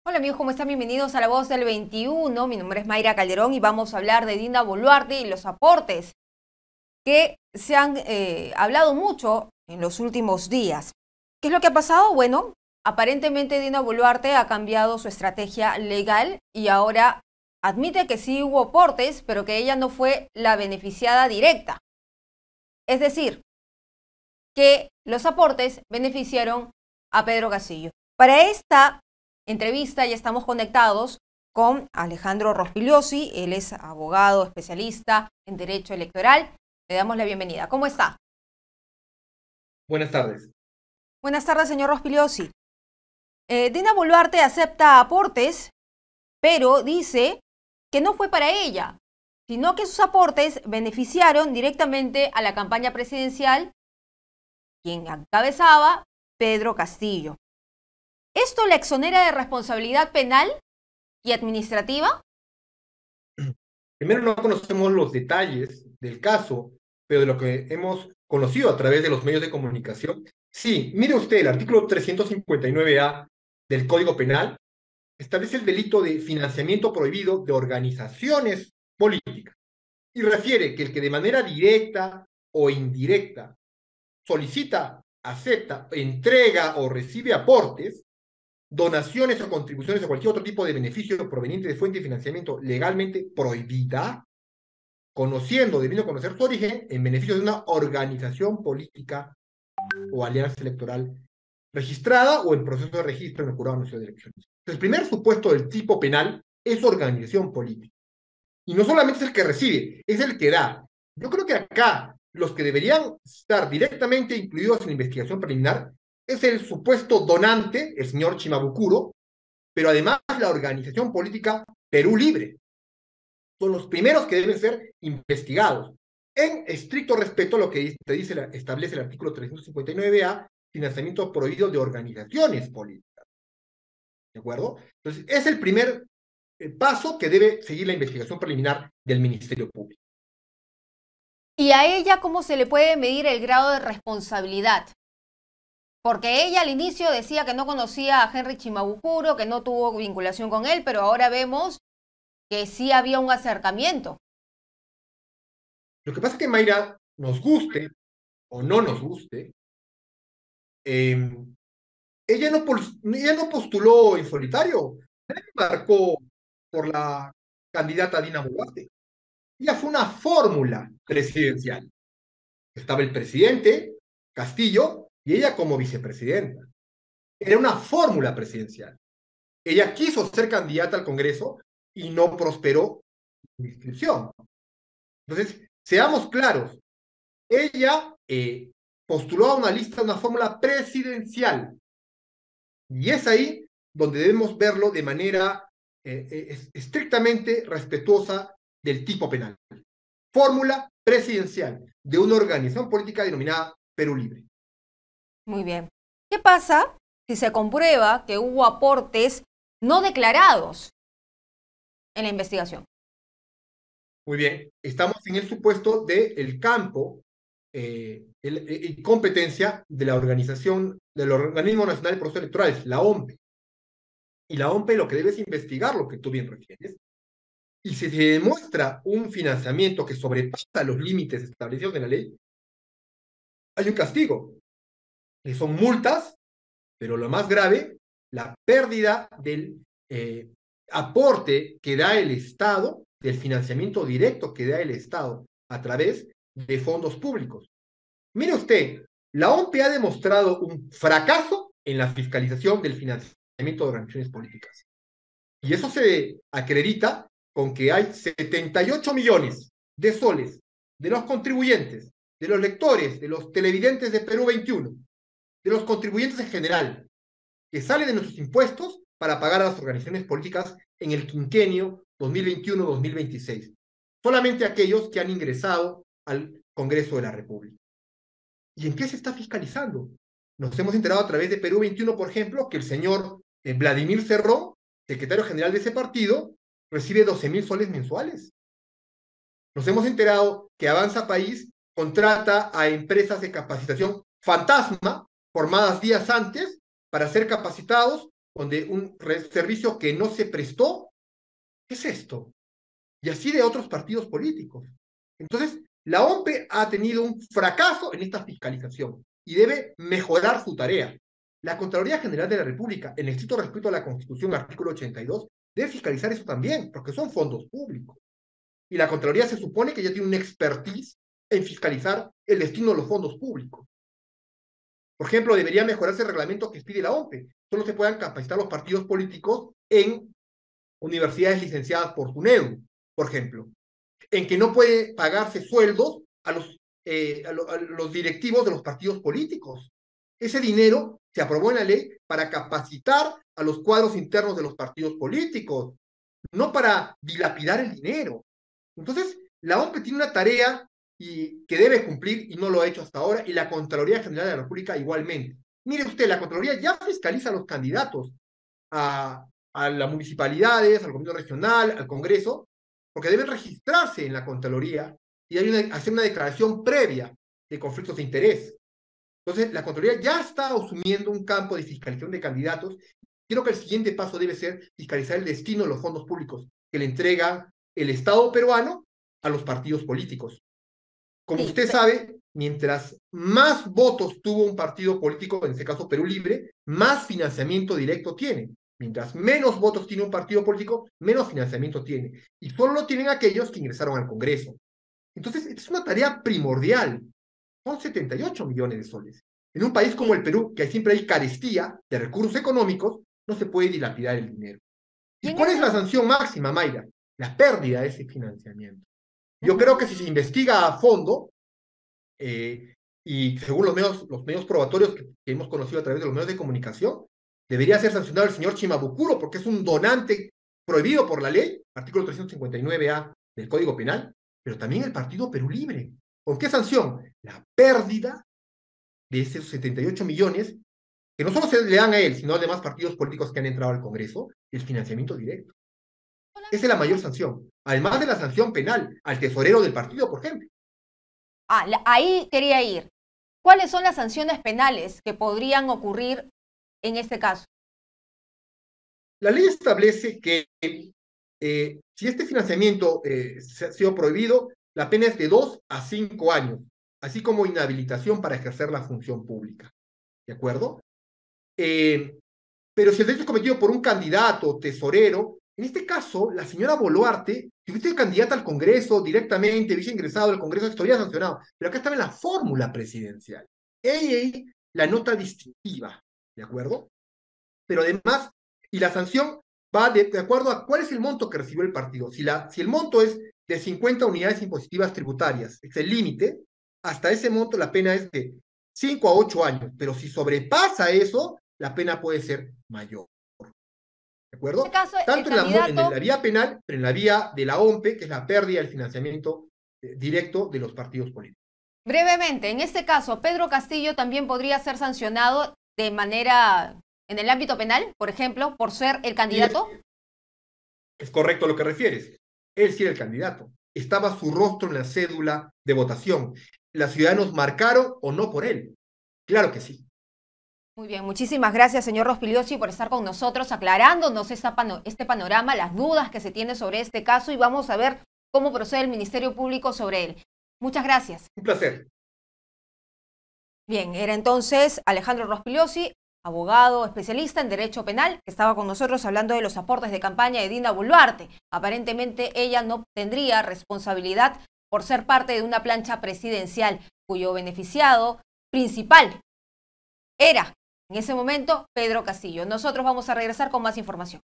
Hola amigos, ¿cómo están? Bienvenidos a La Voz del 21. Mi nombre es Mayra Calderón y vamos a hablar de Dina Boluarte y los aportes que se han hablado mucho en los últimos días. ¿Qué es lo que ha pasado? Bueno, aparentemente Dina Boluarte ha cambiado su estrategia legal y ahora admite que sí hubo aportes, pero que ella no fue la beneficiada directa. Es decir, que los aportes beneficiaron a Pedro Castillo. Para esta entrevista ya estamos conectados con Alejandro Rospigliosi. Él es abogado especialista en derecho electoral. Le damos la bienvenida. ¿Cómo está? Buenas tardes. Buenas tardes, señor Rospigliosi. Dina Boluarte acepta aportes, pero dice que no fue para ella, sino que sus aportes beneficiaron directamente a la campaña presidencial, quien encabezaba Pedro Castillo. ¿Esto la exonera de responsabilidad penal y administrativa? Primero, no conocemos los detalles del caso, pero de lo que hemos conocido a través de los medios de comunicación, sí, mire usted, el artículo 359A del Código Penal establece el delito de financiamiento prohibido de organizaciones políticas y refiere que el que de manera directa o indirecta solicita, acepta, entrega o recibe aportes, donaciones o contribuciones o cualquier otro tipo de beneficio proveniente de fuente de financiamiento legalmente prohibida, conociendo, debiendo conocer su origen, en beneficio de una organización política o alianza electoral registrada o en proceso de registro en el jurado nacional de elecciones. Entonces, el primer supuesto del tipo penal es organización política. Y no solamente es el que recibe, es el que da. Yo creo que acá los que deberían estar directamente incluidos en la investigación preliminar es el supuesto donante, el señor Chimabucuro, pero además la organización política Perú Libre. Son los primeros que deben ser investigados, en estricto respeto a lo que establece el artículo 359A, financiamiento prohibido de organizaciones políticas. ¿De acuerdo? Entonces, es el primer paso que debe seguir la investigación preliminar del Ministerio Público. ¿Y a ella cómo se le puede medir el grado de responsabilidad? Porque ella al inicio decía que no conocía a Henry Chimabucuro, que no tuvo vinculación con él, pero ahora vemos que sí había un acercamiento. Lo que pasa es que Mayra, nos guste o no nos guste, eh, ella no postuló en solitario, marcó por la candidata Dina Boluarte. Ella fue una fórmula presidencial. Estaba el presidente, Castillo, y ella como vicepresidenta. Era una fórmula presidencial. Ella quiso ser candidata al Congreso y no prosperó su inscripción. Entonces, seamos claros, ella postuló a una lista, una fórmula presidencial. Y es ahí donde debemos verlo de manera estrictamente respetuosa del tipo penal. Fórmula presidencial de una organización política denominada Perú Libre. Muy bien. ¿Qué pasa si se comprueba que hubo aportes no declarados en la investigación? Muy bien, estamos en el supuesto del campo y competencia de la organización, del Organismo Nacional de Procesos Electorales, la OMPE. Y la OMPE lo que debe es investigar lo que tú bien refieres. Y si se demuestra un financiamiento que sobrepasa los límites establecidos en la ley, hay un castigo, que son multas, pero lo más grave, la pérdida del aporte que da el Estado, del financiamiento directo que da el Estado a través de fondos públicos. Mire usted, la OMP ha demostrado un fracaso en la fiscalización del financiamiento de organizaciones políticas. Y eso se acredita con que hay 78 millones de soles de los contribuyentes, de los lectores, de los televidentes de Perú 21, de los contribuyentes en general, que salen de nuestros impuestos para pagar a las organizaciones políticas en el quinquenio 2021-2026. Solamente aquellos que han ingresado al Congreso de la República. ¿Y en qué se está fiscalizando? Nos hemos enterado a través de Perú 21, por ejemplo, que el señor Vladimir Cerrón, secretario general de ese partido, recibe 12.000 soles mensuales. Nos hemos enterado que Avanza País contrata a empresas de capacitación fantasma, formadas días antes, para ser capacitados donde un servicio que no se prestó. ¿Qué es esto? Y así de otros partidos políticos. Entonces, la OMPE ha tenido un fracaso en esta fiscalización y debe mejorar su tarea. La Contraloría General de la República, en estricto respeto a la Constitución, artículo 82, debe fiscalizar eso también, porque son fondos públicos. Y la Contraloría se supone que ya tiene una expertise en fiscalizar el destino de los fondos públicos. Por ejemplo, debería mejorarse el reglamento que pide la OMPE. Solo se puedan capacitar los partidos políticos en universidades licenciadas por SUNEDU, por ejemplo, en que no puede pagarse sueldos a los directivos de los partidos políticos. Ese dinero se aprobó en la ley para capacitar a los cuadros internos de los partidos políticos, no para dilapidar el dinero. Entonces, la OMPE tiene una tarea que debe cumplir y no lo ha hecho hasta ahora, y la Contraloría General de la República igualmente. Mire usted, la Contraloría ya fiscaliza a los candidatos a las municipalidades, al gobierno regional, al Congreso, porque deben registrarse en la Contraloría y hacer una declaración previa de conflictos de interés. Entonces, la Contraloría ya está asumiendo un campo de fiscalización de candidatos. Creo que el siguiente paso debe ser fiscalizar el destino de los fondos públicos que le entrega el Estado peruano a los partidos políticos. Como Sí, usted sabe, mientras más votos tuvo un partido político, en este caso Perú Libre, más financiamiento directo tiene. Mientras menos votos tiene un partido político, menos financiamiento tiene. Y solo lo tienen aquellos que ingresaron al Congreso. Entonces, es una tarea primordial. Son 78 millones de soles. En un país como sí. el Perú, que siempre hay carestía de recursos económicos, no se puede dilapidar el dinero. Y ¿Y en cuál es ese... la sanción máxima, Mayra? La pérdida de ese financiamiento. Yo Ujú. creo que si se investiga a fondo, y según los medios probatorios que hemos conocido a través de los medios de comunicación, debería ser sancionado el señor Chimabukuro, porque es un donante prohibido por la ley, artículo 359A del Código Penal, pero también el partido Perú Libre. ¿Con qué sanción? La pérdida de esos 78 millones, que no solo se le dan a él, sino a demás partidos políticos que han entrado al Congreso, el financiamiento directo. Esa es la mayor sanción. Además de la sanción penal al tesorero del partido, por ejemplo. Ahí quería ir. ¿Cuáles son las sanciones penales que podrían ocurrir en este caso? La ley establece que si este financiamiento ha sido prohibido, la pena es de 2 a 5 años, así como inhabilitación para ejercer la función pública. ¿De acuerdo? Pero si el delito es cometido por un candidato, tesorero, en este caso, la señora Boluarte, si hubiese sido candidata al Congreso directamente, hubiese ingresado al Congreso, estaría sancionado. Pero acá estaba en la fórmula presidencial. Ahí la nota distintiva, ¿de acuerdo? Pero además, y la sanción va de acuerdo a cuál es el monto que recibió el partido. Si el monto es de 50 unidades impositivas tributarias, es el límite, hasta ese monto la pena es de 5 a 8 años, pero si sobrepasa eso, la pena puede ser mayor. ¿De En este acuerdo? caso, el Tanto en la candidato, vía penal, pero en la vía de la OMPE, que es la pérdida del financiamiento directo de los partidos políticos. brevemente, en este caso, Pedro Castillo también podría ser sancionado de manera en el ámbito penal, por ejemplo, por ser el Y candidato. es correcto lo que refieres. Él sí era el candidato. Estaba su rostro en la cédula de votación. Los ciudadanos marcaron o no por él. Claro que sí. Muy bien, muchísimas gracias, señor Rospigliosi, por estar con nosotros, aclarándonos este panorama, las dudas que se tiene sobre este caso y vamos a ver cómo procede el Ministerio Público sobre él. Muchas gracias. Un placer. Bien, era entonces Alejandro Rospigliosi, abogado especialista en Derecho Penal, que estaba con nosotros hablando de los aportes de campaña de Dina Boluarte. Aparentemente ella no tendría responsabilidad por ser parte de una plancha presidencial, cuyo beneficiado principal era en ese momento Pedro Castillo. Nosotros vamos a regresar con más información.